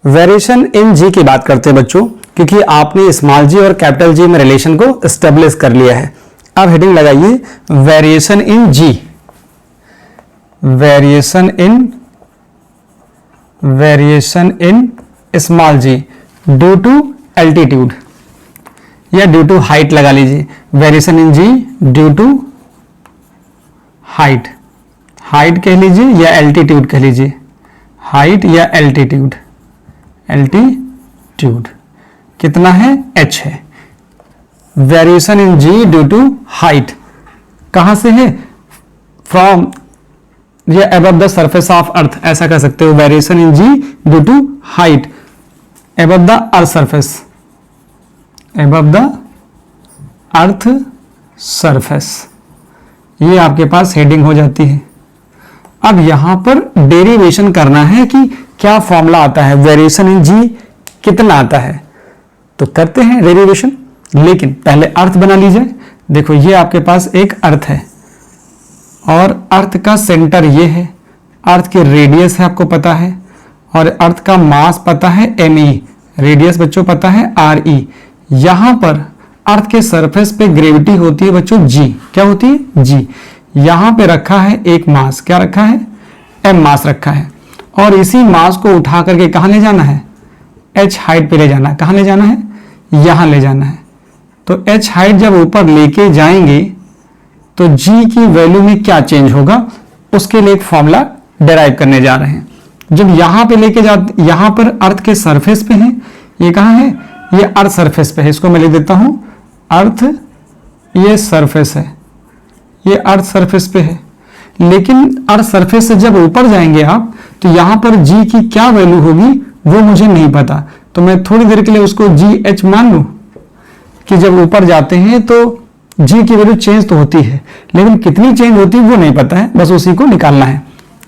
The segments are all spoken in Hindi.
वेरिएशन इन जी की बात करते हैं बच्चों, क्योंकि आपने स्मॉल जी और कैपिटल जी में रिलेशन को एस्टेब्लिश कर लिया है। अब हेडिंग लगाइए variation in g, variation in small g due to altitude या ड्यू टू हाइट लगा लीजिए। Variation in ji due to height, height कह लीजिए या एल्टीट्यूड कह लीजिए, हाइट या एल्टीट्यूड, एल्टीट्यूड कितना है h है। Variation in ji due to height कहां से है, फ्रॉम या above the surface of earth, ऐसा कह सकते हो। Variation in ji due to height above the earth surface, above the earth surface, ये आपके पास हेडिंग हो जाती है। अब यहां पर डेरिवेशन करना है कि क्या फॉर्मूला आता है, वेरिएशन इन जी कितना आता है, तो करते हैं डेरिवेशन। लेकिन पहले अर्थ बना लीजिए। देखो ये आपके पास एक अर्थ है और अर्थ का सेंटर ये है, अर्थ की रेडियस है आपको पता है, और अर्थ का मास पता है me, रेडियस बच्चों पता है re। यहां पर अर्थ के सरफेस पे ग्रेविटी होती है बच्चों g, क्या होती है g। यहां पे रखा है एक मास, क्या रखा है m मास रखा है, और इसी मास को उठा करके कहां ले जाना है, h हाइट पे ले जाना है। कहां ले जाना है, यहां ले जाना है। तो h हाइट जब ऊपर लेके जाएंगे तो g की वैल्यू में क्या चेंज होगा, उसके लिए एक फॉर्मूला डेराइव करने जा रहे हैं। जब यहां पे लेके जाते, यहां पर अर्थ के सरफेस पे है, ये कहां है, ये अर्थ सरफेस पे है, इसको मैं लिख देता हूं अर्थ, ये सरफेस है, ये अर्थ सरफेस पे है। लेकिन अर्थ सरफेस से जब ऊपर जाएंगे आप, तो यहां पर g की क्या वैल्यू होगी वो मुझे नहीं पता, तो मैं थोड़ी देर के लिए उसको GH मान लूं कि जब ऊपर जाते हैं तो g की वैल्यू चेंज तो होती है, लेकिन कितनी चेंज होती है वो नहीं पता है, बस उसी को निकालना है।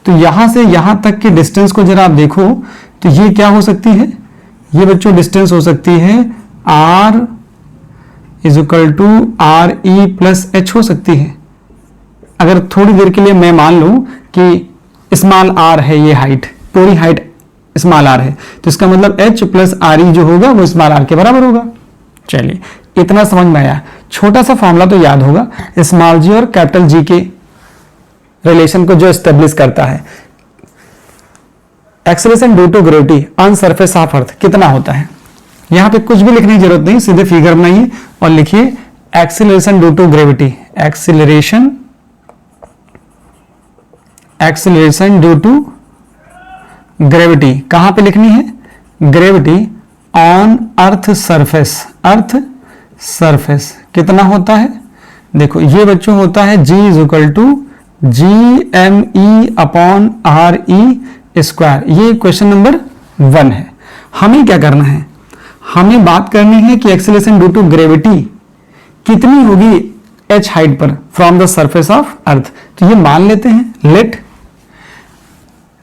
तो यहां से यहां तक के डिस्टेंस को जरा आप देखो, तो ये क्या हो सकती है, ये बच्चों डिस्टेंस हो सकती है r is equal to RE plus H हो सकती है। अगर थोड़ी देर के लिए मैं मान लूं कि स्मॉल r है, ये हाइट, पूरी हाइट स्मॉल r है, तो इसका मतलब H प्लस RE जो होगा वो स्मॉल r के बराबर होगा। चलिए इतना समझ में आया। छोटा सा फॉर्मूला तो याद होगा, स्मॉल जी और कैपिटल जी के रिलेशन को जो एस्टेब्लिश करता है। Acceleration due to gravity on surface of earth कितना होता है। यहां पे कुछ भी लिखने की जरूरत नहीं, सीधे फिगर बनाइए और लिखिए acceleration due to gravity, acceleration due to gravity कहां पे लिखनी है, gravity on earth surface, earth surface कितना होता है। देखो ये बच्चों होता है G is equal to GME upon RE square. ये क्वेश्चन नंबर 1 है। हमें क्या करना है, हमें बात करनी है कि एक्सेलरेशन ड्यू टू ग्रेविटी कितनी होगी h हाइट पर from the surface of earth. तो ये मान लेते हैं,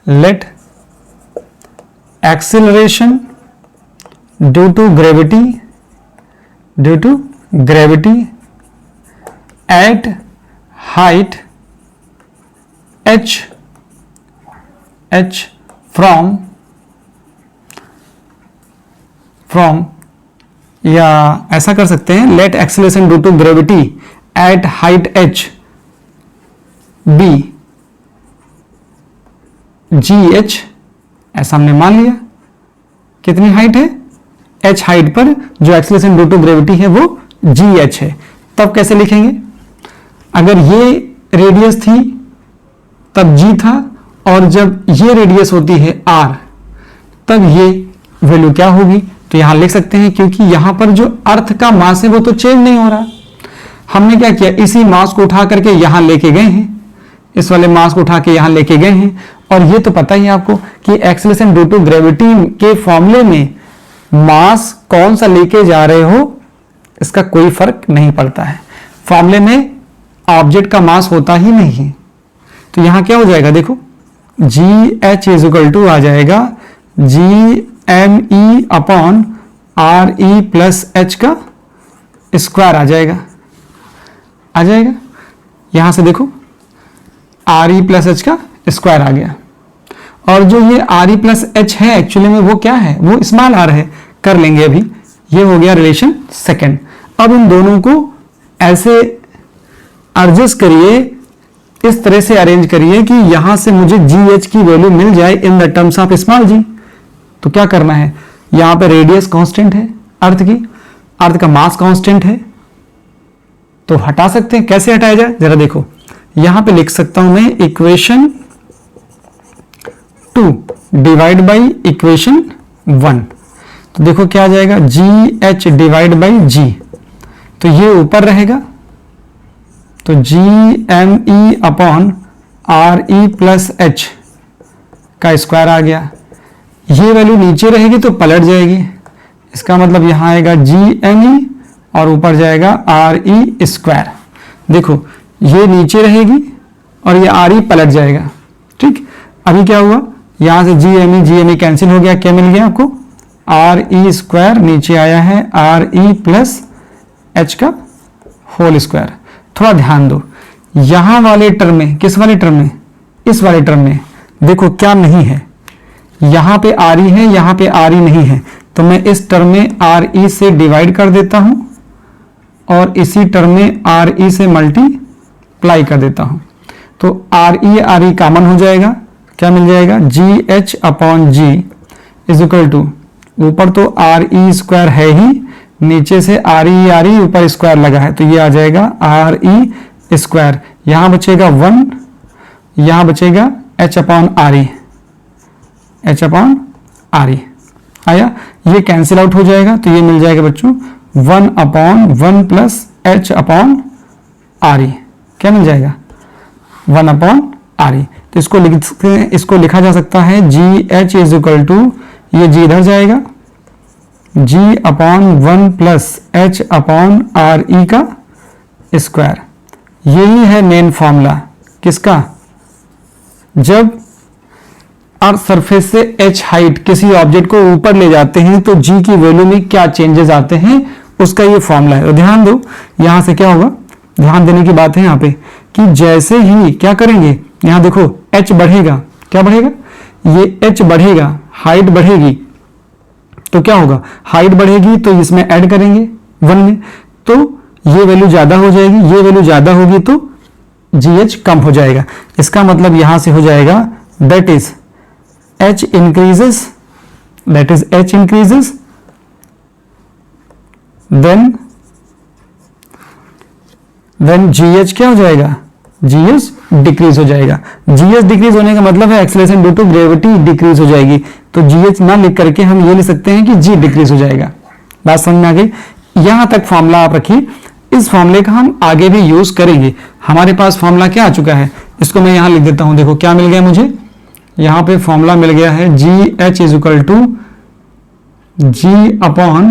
let acceleration due to gravity at height h from या ऐसा कर सकते हैं, let acceleration due to gravity at height h be GH, ऐसा हमने मान लिया। कितनी हाइट है, h हाइट पर जो एक्सेलरेशन ड्यू टू ग्रेविटी है वो GH है। तब कैसे लिखेंगे, अगर ये रेडियस थी तब G था, और जब ये रेडियस होती है R तब ये वैल्यू क्या होगी, तो यहां लिख सकते हैं, क्योंकि यहां पर जो अर्थ का मास है वो तो चेंज नहीं हो रहा। हमने क्या किया, इसी मास को उठा करके यहां लेके गए हैं, इस वाले मास को उठा के यहां लेके गए हैं। और ये तो पता ही है आपको कि एक्सेलरेशन ड्यू टू ग्रेविटी के फॉर्मूले में मास कौन सा लेके जा रहे हो इसका कोई फर्क नहीं पड़ता है। फॉर्मूले में ऑब्जेक्ट का मास होता ही नहीं है। तो यहां क्या हो जाएगा, देखो GH इज इक्वल टू आ जाएगा GME upon RE plus H का स्क्वायर आ जाएगा, यहां से देखो RE प्लस H का स्क्वायर आ गया। और जो ये आर ई प्लस एच है एक्चुअली में वो क्या है, वो स्मॉल आर है। कर लेंगे अभी, ये हो गया रिलेशन सेकंड। अब इन दोनों को ऐसे एडजस्ट करिए, इस तरह से अरेंज करिए कि यहां से मुझे जी एच की वैल्यू मिल जाए in the terms of small g. तो क्या करना है, यहां पे रेडियस कांस्टेंट है अर्थ की, अर्थ का मास कांस्टेंट है, तो हटा सकते हैं। कैसे हटाया जाए जरा देखो, यहां पे लिख सकता हूं मैं इक्वेशन 2 डिवाइड बाई इक्वेशन 1। तो देखो क्या आ जाएगा, g h divide by g, तो ये ऊपर रहेगा, तो g m e upon are e plus h का स्क्वायर आ गया। ये वैल्यू नीचे रहेगी तो पलट जाएगी, इसका मतलब यहां आएगा जी एम ई और ऊपर जाएगा आर ई स्क्वायर। देखो ये नीचे रहेगी और ये आर ई पलट जाएगा। ठीक, अभी क्या हुआ, यहां से जी एम ई कैंसिल हो गया, क्या मिल गया आपको, आर ई स्क्वायर, नीचे आया है आर ई प्लस एच का होल स्क्वायर। थोड़ा ध्यान दो, यहां वाले टर्म में, किस वाले टर्म में, इस वाले टर्म में देखो क्या नहीं है, यहां पे आर ई है, यहां पे आर ई नहीं है, तो मैं इस टर्म में आर ई से डिवाइड कर देता हूं और इसी टर्म में आर ई से मल्टीप्लाई कर देता हूं, तो आर ई कॉमन हो जाएगा, क्या मिल जाएगा, g H upon g is equal to, ऊपर तो आर ई स्क्वायर है ही, नीचे से आर ई ऊपर स्क्वायर लगा है, तो ये आ जाएगा आर ई स्क्वायर, यहां बचेगा 1, यहां बचेगा H upon R E, H upon R E आया, ये कैंसिल आउट हो जाएगा, तो ये मिल जाएगा बच्चों 1 upon 1 plus H upon R E, क्या मिल जाएगा 1 अपॉन आर ई। तो इसको लिख सकते हैं, इसको लिखा जा सकता है जी एच इज इक्वल टू, ये जी इधर जाएगा, G upon 1 plus H upon R E का स्क्वायर। यही है मेन फॉर्मूला किसका, जब अर्थ सरफेस से एच हाइट किसी ऑब्जेक्ट को ऊपर ले जाते हैं तो जी की वैल्यू में क्या चेंजेस आते हैं, उसका ये फॉर्मूला है। तो ध्यान दो, यहां से क्या होगा, ध्यान देने की बात है यहाँ पे कि जैसे ही क्या करेंगे, यहां देखो एच बढ़ेगा, क्या बढ़ेगा, ये एच बढ़ेगा, हाइट बढ़ेगी, तो क्या होगा, हाइट बढ़ेगी तो इसमें ऐड करेंगे 1 में, तो ये वैल्यू ज्यादा हो जाएगी, ये वैल्यू ज्यादा होगी तो जी एच कम हो जाएगा। इसका मतलब यहां से हो जाएगा that is h increases, that is h increases, then gh क्या हो जाएगा, gh डिक्रीज हो जाएगा। gh डिक्रीज होने का मतलब है acceleration due to gravity decrease हो जाएगी, तो gh ना लिख करके हम ये लिख सकते हैं कि g डिक्रीज हो जाएगा। बात समझ में आ गई, यहां तक फॉर्मूला आप रखिए, इस फॉर्मूले का हम आगे भी यूज करेंगे। हमारे पास फॉर्मूला क्या आ चुका है, इसको मैं यहां लिख देता हूं, देखो क्या मिल गया मुझे, यहां पे फॉर्मूला मिल गया है जी H is equal to ji upon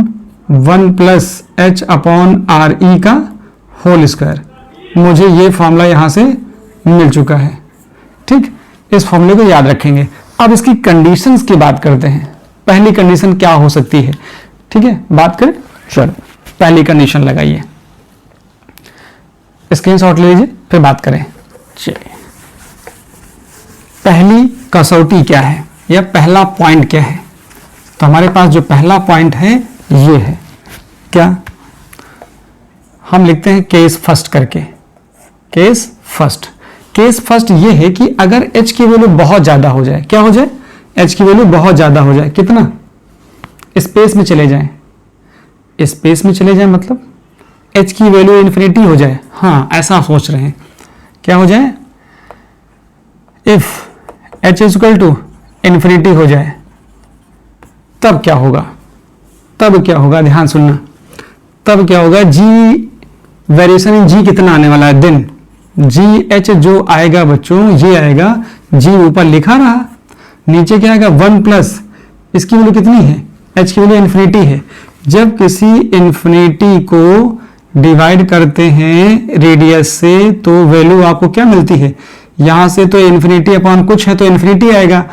1 plus H upon R E का होल स्क्वायर। मुझे ये फॉर्मूला यहां से मिल चुका है। ठीक, इस फॉर्मूले को याद रखेंगे। अब इसकी कंडीशंस की बात करते हैं, पहली कंडीशन क्या हो सकती है। ठीक है, बात करें, चलो पहली कंडीशन लगाइए, स्क्रीनशॉट ले लीजिए, फिर बात करें। चलिए, पहली कसौटी क्या है या पहला पॉइंट क्या है, तो हमारे पास जो पहला पॉइंट है ये है, क्या हम लिखते हैं केस फर्स्ट करके, केस फर्स्ट ये है कि अगर h की वैल्यू बहुत ज्यादा हो जाए, क्या हो जाए, h की वैल्यू बहुत ज्यादा हो जाए, कितना, स्पेस में चले जाएं, स्पेस में चले जाएं मतलब h की वैल्यू इन्फिनिटी हो जाए, हाँ ऐसा सोच रहे हैं, क्या हो जाए, if h is equal to infinity हो जाए, तब क्या होगा, ध्यान सुनना, तब क्या होगा, जी वेरिएशन इन जी कितना आने वाला है, देन जी एच जो आएगा बच्चों, ये आएगा, जी ऊपर लिखा रहा, नीचे क्या आएगा 1 प्लस, इसकी वैल्यू कितनी है, h की वैल्यू इन्फिनिटी है। जब किसी इन्फिनिटी को डिवाइड करते हैं रेडियस से तो वैल्यू आपको क्या मिलती है, यहां से तो इन्फिनिटी अपॉन कुछ है तो इन्फिनिटी आएगा,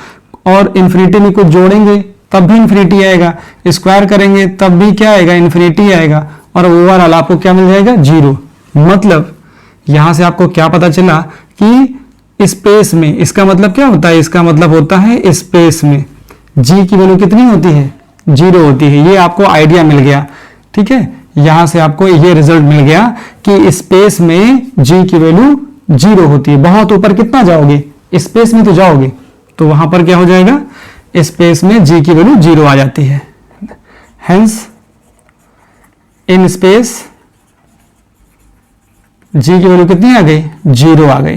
और इन्फिनिटी में कुछ जोड़ेंगे तब भी इन्फिनिटी आएगा, स्क्वायर करेंगे तब भी क्या आएगा, इन्फिनिटी आएगा, और ओवरऑल आपको क्या मिल जाएगा, 0। मतलब यहां से आपको क्या पता चला कि स्पेस में, इसका मतलब क्या होता है, इसका मतलब होता है स्पेस में g की वैल्यू कितनी होती है, 0 होती है। ये आपको आइडिया मिल गया, ठीक है, यहां से आपको ये रिजल्ट मिल गया कि स्पेस में g की वैल्यू 0 होती है। बहुत ऊपर कितना जाओगे, स्पेस में तो जाओगे, तो वहां पर क्या हो जाएगा, स्पेस में g की वैल्यू 0 आ जाती है। हेंस इन स्पेस g की वैल्यू कितनी आ गई, 0 आ गई।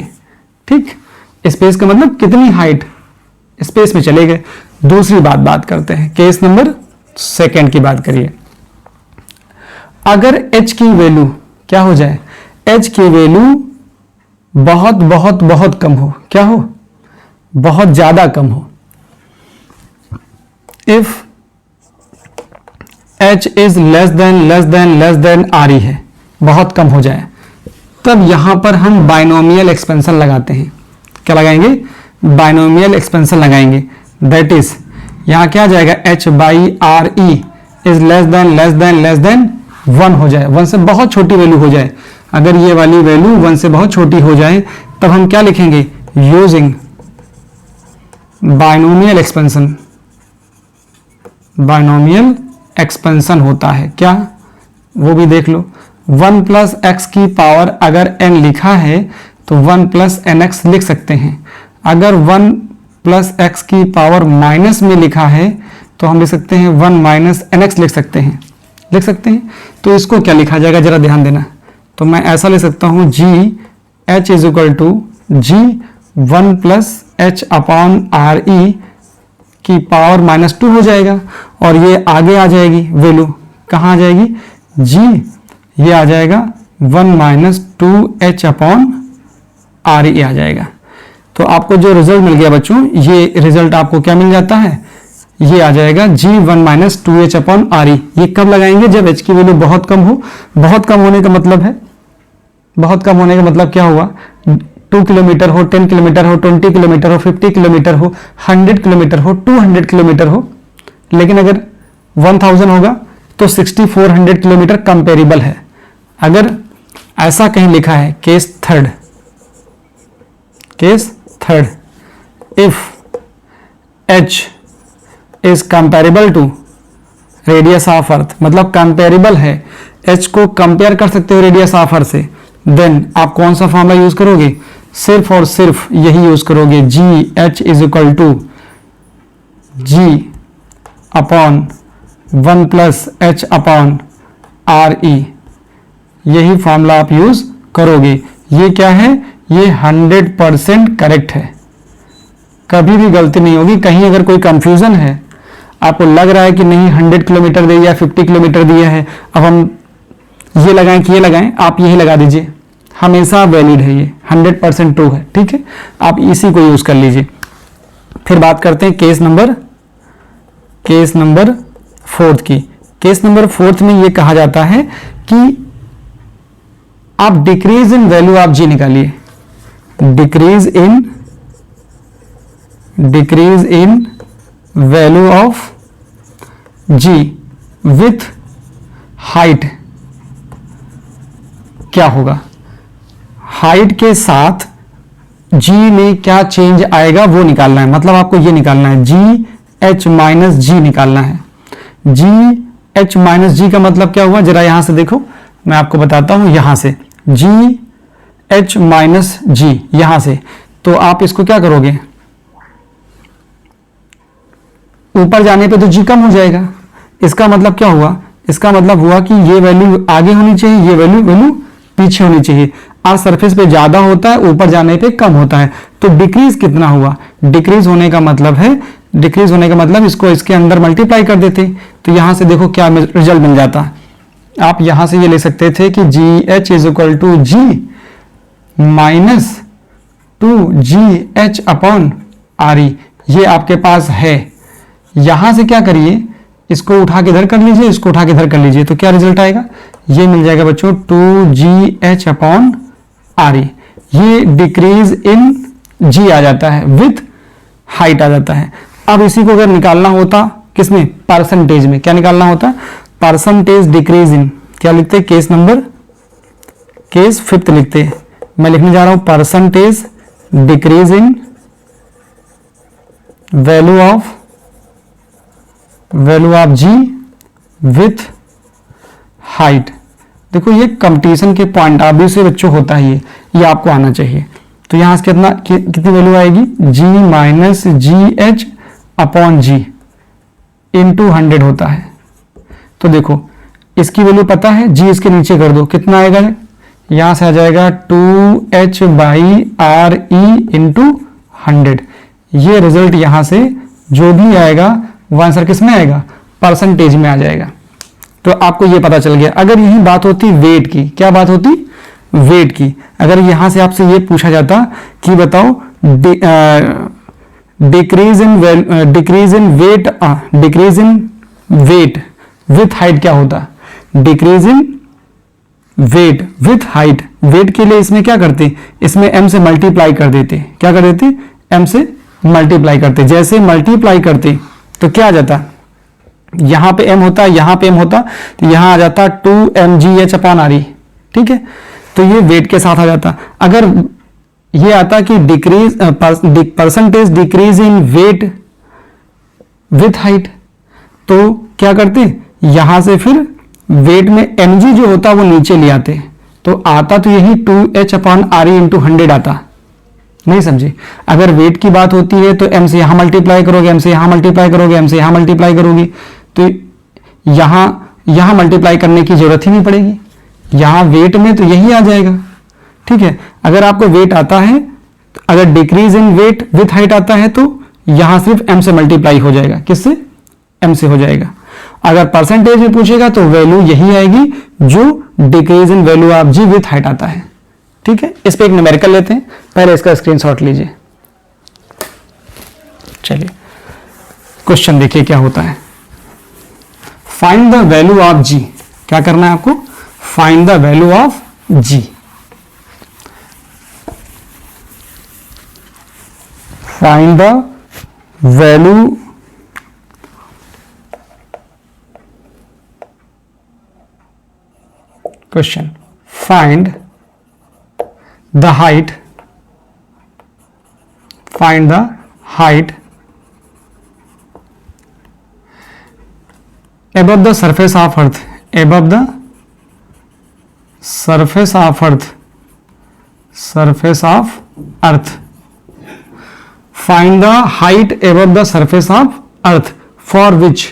ठीक, स्पेस का मतलब कितनी हाइट, स्पेस में चले गए। दूसरी बात करते हैं, केस नंबर सेकंड की बात करिए। अगर h की वैल्यू क्या हो जाए, h की वैल्यू बहुत बहुत बहुत कम हो, क्या हो, बहुत ज्यादा कम हो। If h is less than RE है, बहुत कम हो जाए, तब यहां पर हम बाइनोमियल एक्सपेंशन लगाते हैं। क्या लगाएंगे, बाइनोमियल एक्सपेंशन लगाएंगे। दैट इज यहां क्या आ जाएगा, h by RE is less than 1 हो जाए, 1 से बहुत छोटी वैल्यू हो जाए। अगर ये वाली वैल्यू 1 से बहुत छोटी हो जाए तब हम क्या लिखेंगे, using binomial expansion. Binomial expansion होता है क्या, वो भी देख लो। 1 प्लस एक्स की पावर अगर n लिखा है तो 1 प्लस nx लिख सकते हैं। अगर 1 प्लस एक्स की पावर माइनस में लिखा है तो हम लिख सकते हैं 1 माइनस nx लिख सकते हैं, तो इसको क्या लिखा जाएगा, जरा ध्यान देना। तो मैं ऐसा ले सकता हूं, g h is equal to g 1 plus h upon RE की पावर -2 हो जाएगा, और ये आगे आ जाएगी वैल्यू, कहाँ आ जाएगी, g ये आ जाएगा 1 माइनस 2h अपॉन RE आ जाएगा। तो आपको जो रिजल्ट मिल गया बच्चों, ये रिजल्ट आपको क्या मिल जाता है, ये आ जाएगा g 1 minus 2h upon RE। ये कब लगाएंगे, जब h की वैल्यू बहुत कम हो। बहुत कम होने का मतलब है, बहुत कम होने का मतलब क्या हुआ, 2 किलोमीटर हो, 10 किलोमीटर हो, 20 किलोमीटर हो, 50 किलोमीटर हो, 100 किलोमीटर हो, 200 किलोमीटर हो। लेकिन अगर 1000 होगा तो 6400 किलोमीटर कंपेरेबल है। अगर ऐसा कहीं लिखा है, case third, if h is comparable to radius of earth, मतलब कंपेरेबल है, h को कंपेयर कर सकते हो रेडियस ऑफ अर्थ से, देन आप कौन सा फॉर्मूला यूज करोगे, सिर्फ और सिर्फ यही यूज करोगे, g H is equal to ji upon 1 plus H upon RE। यही फॉर्मूला आप यूज करोगे। ये क्या है, ये 100% करेक्ट है, कभी भी गलती नहीं होगी। कहीं अगर कोई कंफ्यूजन है, आपको लग रहा है कि नहीं 100 किलोमीटर दिया या 50 किलोमीटर दिया है, अब हम ये लगाएं कि ये लगाएं, आप यही लगा दीजिए, हमेशा वैलिड है, ये 100% ट्रू है। ठीक है, आप इसी को यूज कर लीजिए। फिर बात करते हैं केस नंबर 4 की। केस नंबर 4 में ये कहा जाता है कि आप decrease in value of g निकालिए, decrease in value of g with height. क्या होगा, हाइट के साथ जी में क्या चेंज आएगा वो निकालना है। मतलब आपको ये निकालना है, जी एच माइनस जी निकालना है। जी एच माइनस जी का मतलब क्या हुआ, जरा यहां से देखो, मैं आपको बताता हूं। यहां से जी एच माइनस जी, यहां से, तो आप इसको क्या करोगे, ऊपर जाने पे तो जी कम हो जाएगा। इसका मतलब क्या हुआ, इसका मतलब हुआ कि ये वैल्यू आगे होनी चाहिए, ये वैल्यू पीछे होनी चाहिए। और सरफेस पे ज्यादा होता है, ऊपर जाने पे कम होता है। तो डिक्रीज कितना हुआ, डिक्रीज होने का मतलब इसको इसके अंदर मल्टीप्लाई कर देते, तो यहां से देखो क्या रिजल्ट मिल जाता। आप यहां से ये ले सकते थे कि g H is equal to g minus 2GH upon RE। ये आपके पास है। यहां से क्या करिए, इसको उठा के इधर कर लीजिए, इसको उठा के इधर कर लीजिए, तो क्या रिजल्ट आएगा, ये मिल जाएगा बच्चों 2GH अपॉन RE। ये डिक्रीज इन जी आ जाता है, विथ हाइट आ जाता है। अब इसी को अगर निकालना होता किसमें, परसेंटेज में, क्या निकालना होता, परसेंटेज डिक्रीज इन, क्या लिखते, केस 5 लिखते हैं। मैं लिखने जा रहा हूं percentage decrease in value of g with height. देखो ये कंपटीशन के पॉइंट ऑफ व्यू से बच्चों होता है, ये आपको आना चाहिए। तो यहां से कितनी वैल्यू आएगी, g minus G H upon G into 100 होता है। तो देखो इसकी वैल्यू पता है, g इसके नीचे कर दो, कितना आएगा, यहां से आ जाएगा 2h by R E into 100। ये रिजल्ट यहां से जो भी आएगा वो आंसर किस में आएगा, परसेंटेज में आ जाएगा। तो आपको ये पता चल गया। अगर यही बात होती वेट की, क्या बात होती, वेट की, अगर यहां से आपसे ये पूछा जाता कि बताओ decrease in weight with height क्या होता, decrease in weight with height. Weight के लिए इसमें क्या करते, इसमें m से मल्टीप्लाई कर देते, क्या कर देते, m से मल्टीप्लाई करते। जैसे मल्टीप्लाई करते तो क्या आ जाता, यहां पे m होता, यहां पे m होता, तो यहां आ जाता 2mgh अपॉन आर ई। ठीक है, तो ये वेट के साथ आ जाता। अगर ये आता कि decrease percentage decrease in weight with height, तो क्या करते, यहां से फिर वेट में mg जो होता वो नीचे ले आते, तो आता तो यही 2h upon R E into 100 आता। नहीं समझे, अगर वेट की बात होती है तो m से यहां मल्टीप्लाई करोगे, m से यहां मल्टीप्लाई करोगे, m से यहां मल्टीप्लाई करोगे, तो यहां मल्टीप्लाई करने की जरूरत ही नहीं पड़ेगी, यहां वेट में तो यही आ जाएगा। ठीक है, अगर आपको वेट आता है, अगर decrease in weight with height आता है तो यहां सिर्फ m से मल्टीप्लाई हो जाएगा, किससे, m से हो जाएगा। अगर परसेंटेज में पूछेगा तो वैल्यू यही आएगी जो decrease in value of g with height आता है। ठीक है, इस पे एक न्यूमेरिकल लेते हैं, पहले इसका स्क्रीनशॉट लीजिए। चलिए क्वेश्चन देखिए क्या होता है। Find the value of g, क्या करना है आपको, find the value of g. Find the value question, find the height, find the height above the surface of earth, above the surface of earth, surface of earth, find the height above the surface of earth for which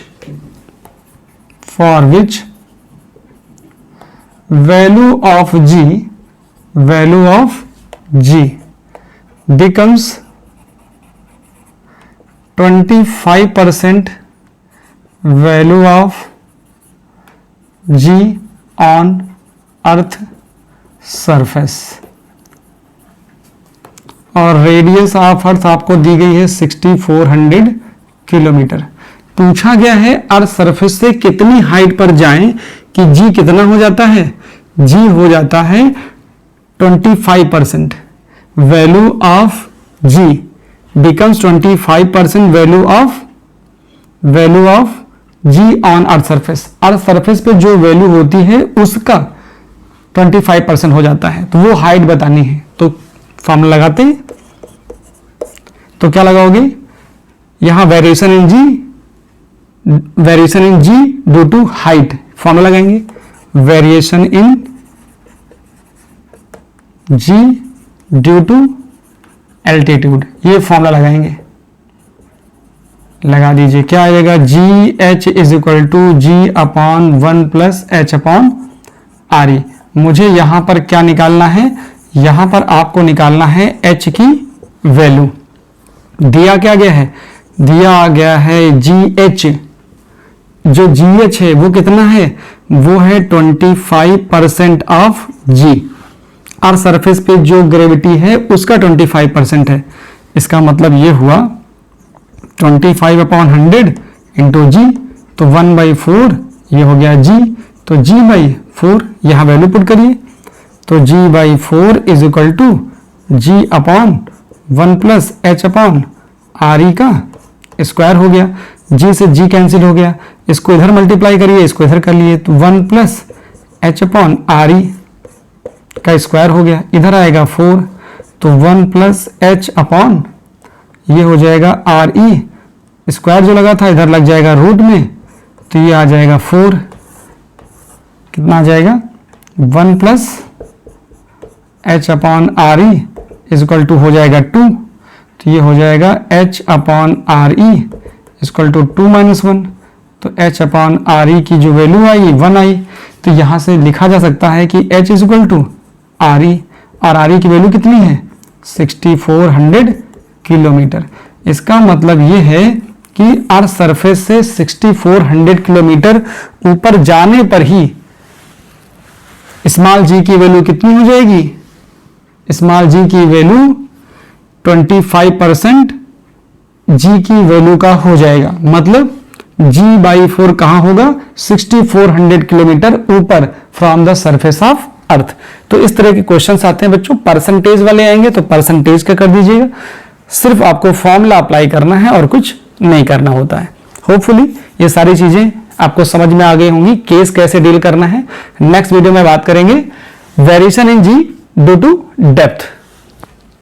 value of g becomes 25% value of g on earth surface, और रेडियस ऑफ अर्थ आपको दी गई है 6400 किलोमीटर। पूछा गया है अर्थ सरफेस से कितनी हाइट पर जाएं कि जी कितना हो जाता है, जी हो जाता है 25%। Value of g becomes 25% value of g on earth surface. Earth surface पे जो वैल्यू होती है उसका 25% हो जाता है, तो वो हाइट बतानी है। तो फॉर्मूला लगाते हैं, तो क्या लगाओगे, यहां variation in ji due to height, formula लगाएंगे variation in ji due to altitude, ये फॉर्मूला लगाएंगे, लगा दीजिए। क्या आएगा, G H is equal to ji upon 1 plus H upon are E. मुझे यहां पर क्या निकालना है, यहां पर आपको निकालना है एच की वैल्यू। दिया क्या गया है, दिया गया है जी एच, जो जी एच है वो कितना है, वो है 25% ऑफ जी। और सरफेस पे जो ग्रेविटी है उसका 25% है। इसका मतलब ये हुआ 25 अपॉन 100 इंटू जी, तो 1/4 ये हो गया जी, तो g/4 यहां वैल्यू पुट करिए, तो g/4 is equal to ji upon 1 plus H upon R E का स्क्वायर हो गया। जी से जी कैंसिल हो गया, इसको इधर मल्टीप्लाई करिए, इसको इधर कर लिए, तो 1 plus H upon R E का स्क्वायर हो गया, इधर आएगा 4, तो 1 प्लस एच अपॉन ये हो जाएगा आर ई, स्क्वायर जो लगा था इधर लग जाएगा रूट में, तो ये आ जाएगा 4, कितना आ जाएगा 1 plus H upon are e is equal to हो जाएगा 2, तो ये हो जाएगा h upon are e is equal to 2 minus 1, तो एच अपॉन आर ई की जो वैल्यू आई 1 आई, तो यहाँ से लिखा जा सकता है कि h is equal to r e, और आर ई की वैल्यू कितनी है 6400 किलोमीटर। इसका मतलब ये है कि अर्थ सरफेस से 6400 किलोमीटर ऊपर जाने पर ही स्मॉल जी की वैल्यू कितनी हो जाएगी, स्मॉल जी की वैल्यू 25% जी की वैल्यू का हो जाएगा, मतलब G/4 कहां होगा 6400 किलोमीटर ऊपर from the surface of earth. तो इस तरह के क्वेश्चंस आते हैं बच्चों, परसेंटेज वाले आएंगे तो परसेंटेज का कर दीजिएगा, सिर्फ आपको फॉर्मूला अप्लाई करना है और कुछ नहीं करना होता है। होपफुली ये सारी चीजें आपको समझ में आ गई होंगी, केस कैसे डील करना है। नेक्स्ट वीडियो में बात करेंगे variation in ji due to depth.